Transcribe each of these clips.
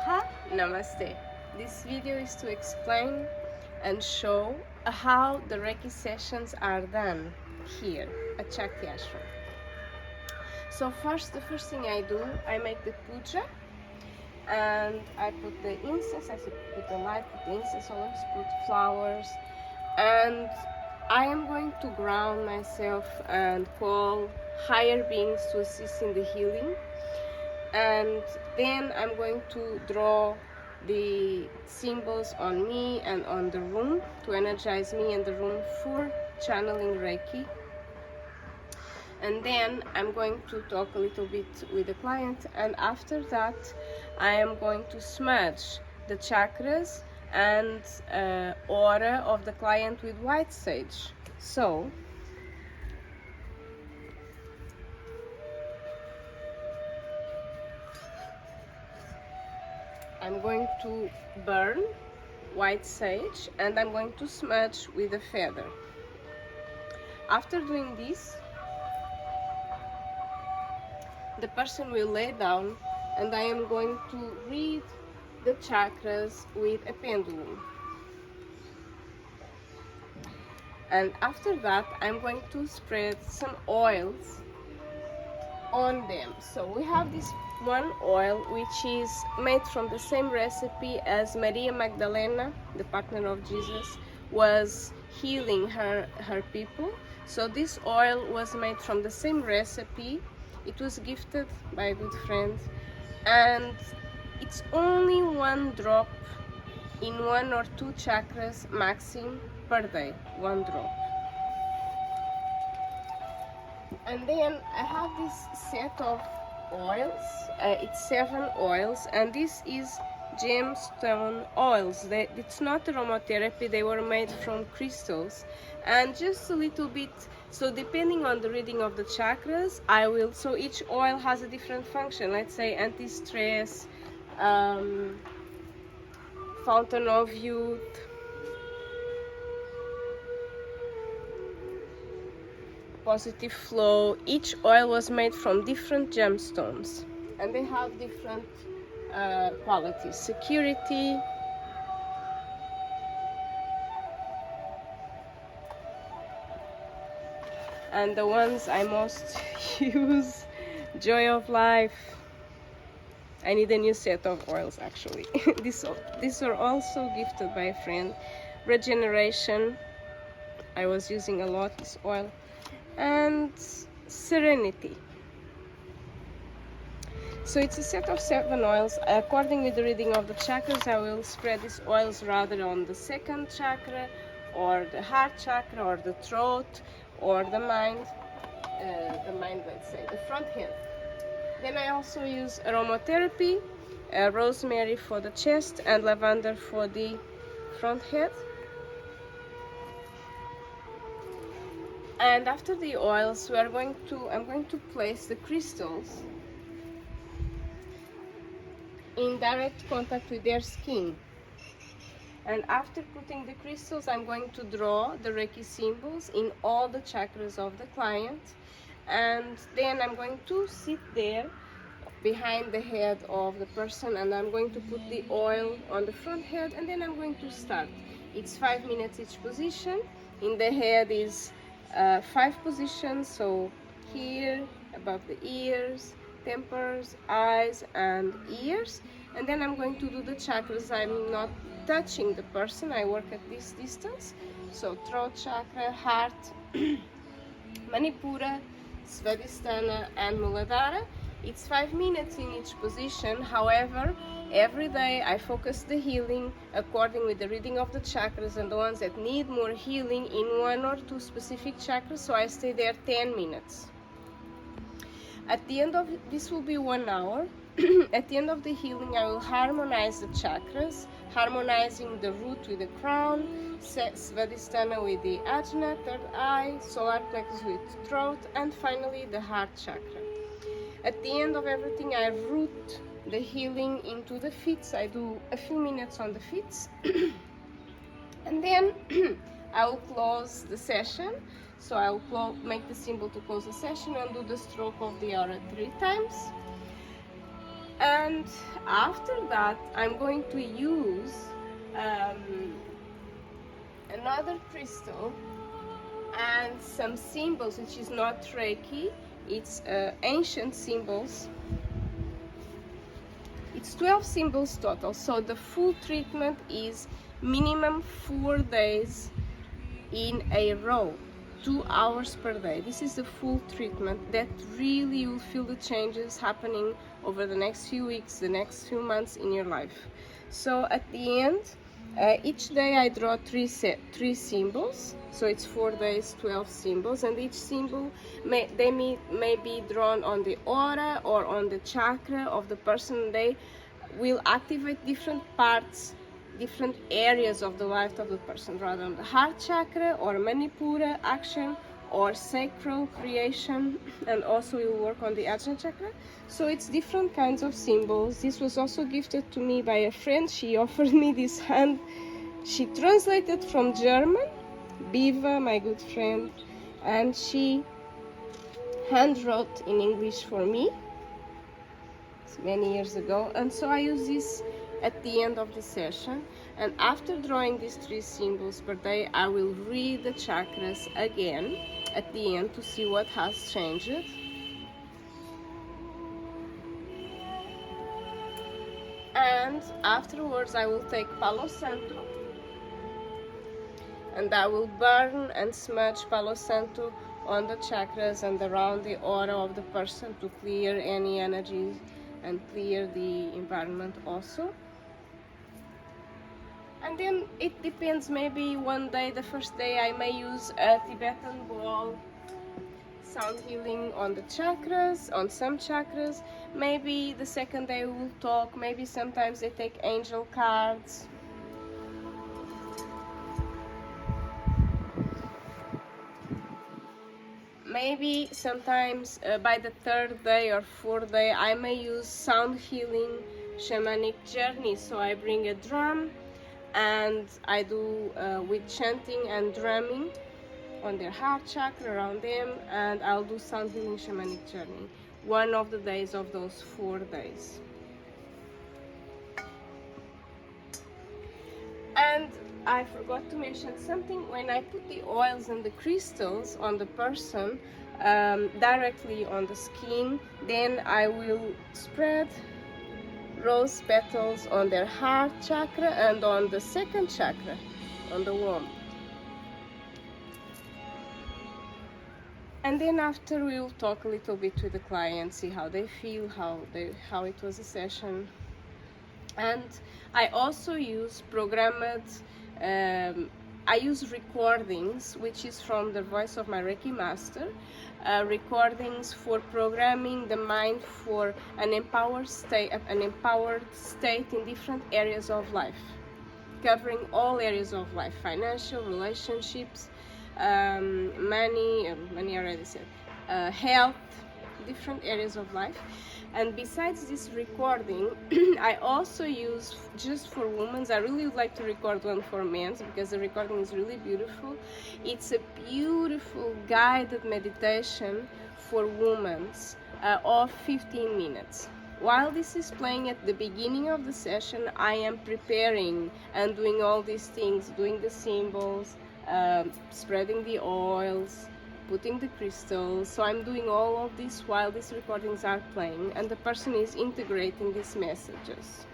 Aloha, Namaste. This video is to explain and show how the Reiki sessions are done here at Shakti Ashram. So the first thing I do, I make the puja and I put the incense, I put the light, put the incense, always put flowers, and I am going to ground myself and call higher beings to assist in the healing. And then I'm going to draw the symbols on me and on the room to energize me and the room for channeling Reiki. And then I'm going to talk a little bit with the client, and after that I am going to smudge the chakras and aura of the client with white sage. So I'm going to burn white sage and I'm going to smudge with a feather. After doing this, the person will lay down and I am going to read the chakras with a pendulum. And after that, I'm going to spread some oils on them. So we have this one oil which is made from the same recipe as Maria Magdalena, the partner of Jesus, was healing her people. So this oil was made from the same recipe. It was gifted by a good friend, and it's only one drop in 1 or 2 chakras maximum per day, 1 drop. And then I have this set of oils, it's 7 oils, and this is gemstone oils. It's not aromatherapy, they were made from crystals, and just a little bit, so depending on the reading of the chakras, so each oil has a different function. Let's say anti-stress, fountain of youth, positive flow. Each oil was made from different gemstones and they have different qualities. Security, and the ones I most use, joy of life. I need a new set of oils actually. These are also gifted by a friend. Regeneration, I was using a lot this oil. And serenity. So it's a set of 7 oils. According with the reading of the chakras, I will spread these oils rather on the 2nd chakra, or the heart chakra, or the throat, or the mind, let's say, the front head. Then I also use aromatherapy, rosemary for the chest and lavender for the front head. And after the oils, I'm going to place the crystals in direct contact with their skin. And after putting the crystals, I'm going to draw the Reiki symbols in all the chakras of the client. And then I'm going to sit there behind the head of the person, and I'm going to put the oil on the front head, and then I'm going to start. It's 5 minutes each position. In the head is 5 positions, so here, above the ears, temples, eyes and ears. And then I'm going to do the chakras. I'm not touching the person, I work at this distance. So throat chakra, heart, Manipura, Svadhisthana and Muladhara. It's 5 minutes in each position. However, every day I focus the healing according with the reading of the chakras and the ones that need more healing in 1 or 2 specific chakras, so I stay there 10 minutes. At the end of this will be 1 hour. At the end of the healing, I will harmonize the chakras, harmonizing the root with the crown, Svadhisthana with the ajna, 3rd eye, solar plexus with throat, and finally the heart chakra. At the end of everything, I root the healing into the feet. I do a few minutes on the feet. And then I will close the session. So I will make the symbol to close the session and do the stroke of the aura 3 times. And after that, I'm going to use another crystal and some symbols, which is not Reiki, it's ancient symbols. It's 12 symbols total, so the full treatment is minimum 4 days in a row, 2 hours per day. This is the full treatment that really you'll feel the changes happening over the next few weeks, the next few months in your life. So at the end, each day I draw three symbols, so it's 4 days, 12 symbols, and each symbol may be drawn on the aura or on the chakra of the person. They will activate different parts, different areas of the life of the person, rather on the heart chakra or manipura action or sacral creation, and also we will work on the Ajna chakra. So it's different kinds of symbols. This was also gifted to me by a friend. She offered me this hand. She translated from German, Biva, my good friend, and she hand wrote in English for me many years ago. And so I use this at the end of the session, and after drawing these 3 symbols per day, I will read the chakras again at the end to see what has changed. And afterwards I will take Palo Santo and I will burn and smudge Palo Santo on the chakras and around the aura of the person to clear any energies and clear the environment also. And then it depends, maybe one day, the first day, I may use a Tibetan ball, sound healing on the chakras, on some chakras. Maybe the second day we will talk, maybe sometimes they take angel cards. Maybe sometimes by the 3rd day or 4th day, I may use sound healing shamanic journey. So I bring a drum and I do with chanting and drumming on their heart chakra around them, and I'll do sound healing shamanic journey one of the days of those 4 days. And I forgot to mention something. When I put the oils and the crystals on the person directly on the skin, then I will spread rose petals on their heart chakra and on the 2nd chakra, on the womb. And then after we will talk a little bit with the client, see how they feel, how it was a session. And I also use programmed, I use recordings, which is from the voice of my Reiki master, recordings for programming the mind for an empowered state in different areas of life, covering all areas of life: financial, relationships, money I already said, health, different areas of life. And besides this recording, I also use, just for women, I really would like to record one for men because the recording is really beautiful. It's a beautiful guided meditation for women of 15 minutes. While this is playing at the beginning of the session, I am preparing and doing all these things, doing the symbols, spreading the oils, putting the crystals. So I'm doing all of this while these recordings are playing, and the person is integrating these messages.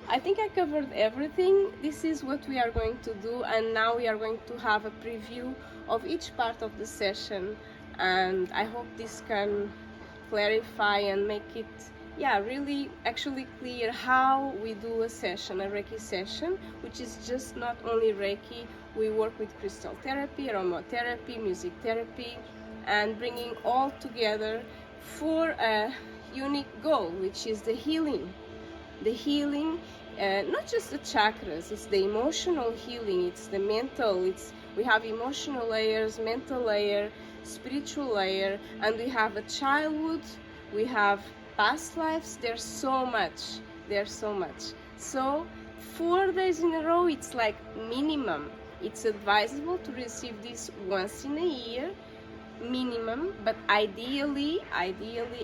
I think I covered everything. This is what we are going to do, and now we are going to have a preview of each part of the session, and I hope this can clarify and make it really actually clear how we do a session, a Reiki session, which is just not only Reiki. We work with crystal therapy, aromatherapy, music therapy, and bringing all together for a unique goal, which is the healing. The healing, not just the chakras, it's the emotional healing, it's the mental, we have emotional layers, mental layer, spiritual layer, and we have a childhood, we have past lives. There's so much. So 4 days in a row, it's like minimum. It's advisable to receive this once in a year, minimum, but ideally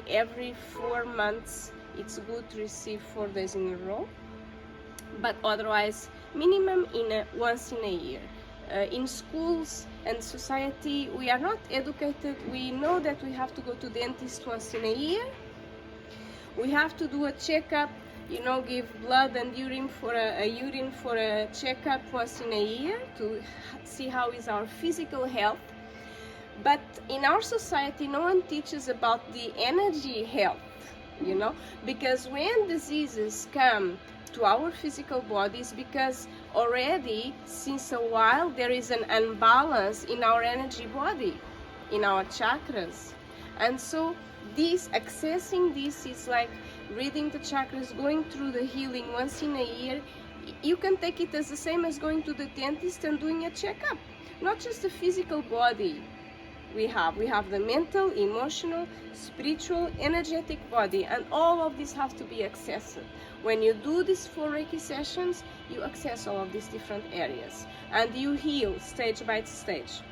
every 4 months it's good to receive 4 days in a row, but otherwise minimum once in a year. In schools and society, we are not educated. We know that we have to go to dentist once in a year. We have to do a checkup, you know, give blood and urine for a checkup once in a year to see how is our physical health. But in our society, no one teaches about the energy health, you know, because when diseases come to our physical bodies, because already since a while there is an imbalance in our energy body, in our chakras, and so accessing this is like reading the chakras, going through the healing once in a year. You can take it as the same as going to the dentist and doing a checkup, not just the physical body. We have the mental, emotional, spiritual, energetic body, and all of these have to be accessed. When you do these 4 Reiki sessions, you access all of these different areas and you heal stage by stage.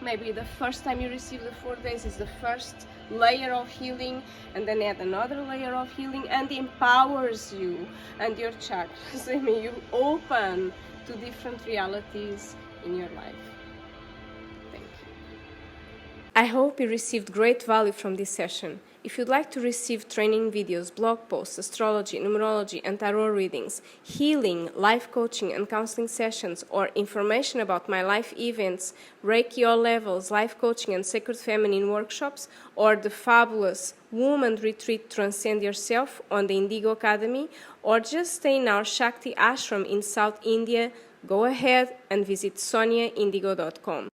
Maybe the first time you receive the 4 days is the first layer of healing, and then add another layer of healing, and empowers you and your chakras. I mean, you open to different realities in your life. I hope you received great value from this session. If you'd like to receive training videos, blog posts, astrology, numerology and tarot readings, healing, life coaching and counseling sessions, or information about my live events, Reiki all levels, life coaching and sacred feminine workshops, or the fabulous Woman Retreat Transcend Yourself on the Indigo Academy, or just stay in our Shakti ashram in South India, go ahead and visit soniaindigo.com.